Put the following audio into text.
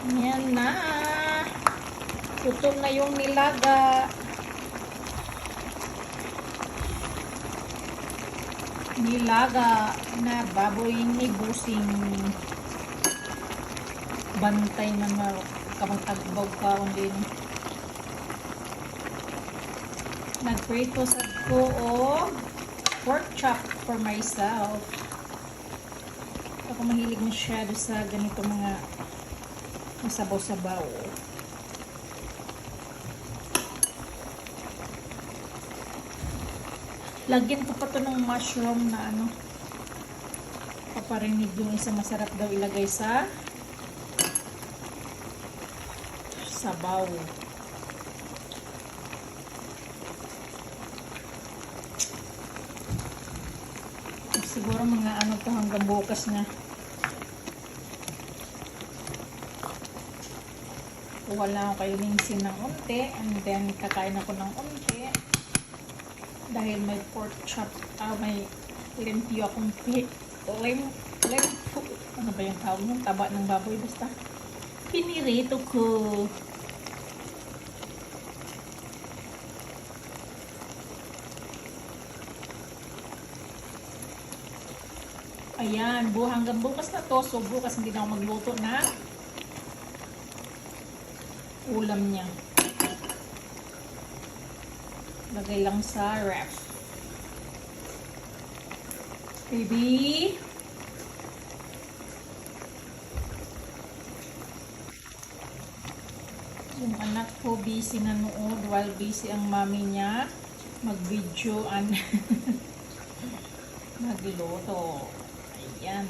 Ayan na. Luto na yung nilaga. Nilaga na baboy ni busing. Bantay na kamagtagbaw ka din. Nagprito sa ko o pork chop for myself. Ako mahilig masyado sa ganito mga masabaw-sabaw. Lagyan ko pa to ng mushroom na ano. Paparinig yung isa masarap daw ilagay sa sabaw. Siguro mga ano to hanggang bukas na. Kuha lang ako kayo minsin ng unti and then kakain ako ng unti dahil may pork chop, may limpyo akong ano ba yung tawag ng taba ng baboy, basta pinirito ko. Ayan, hanggang bukas na to. So, bukas hindi na ako magluto na ulam niya. Lagay lang sa ref. Baby! Yung anak ko busy nanood while busy ang mami niya mag-videoan. Magluto. Ayan.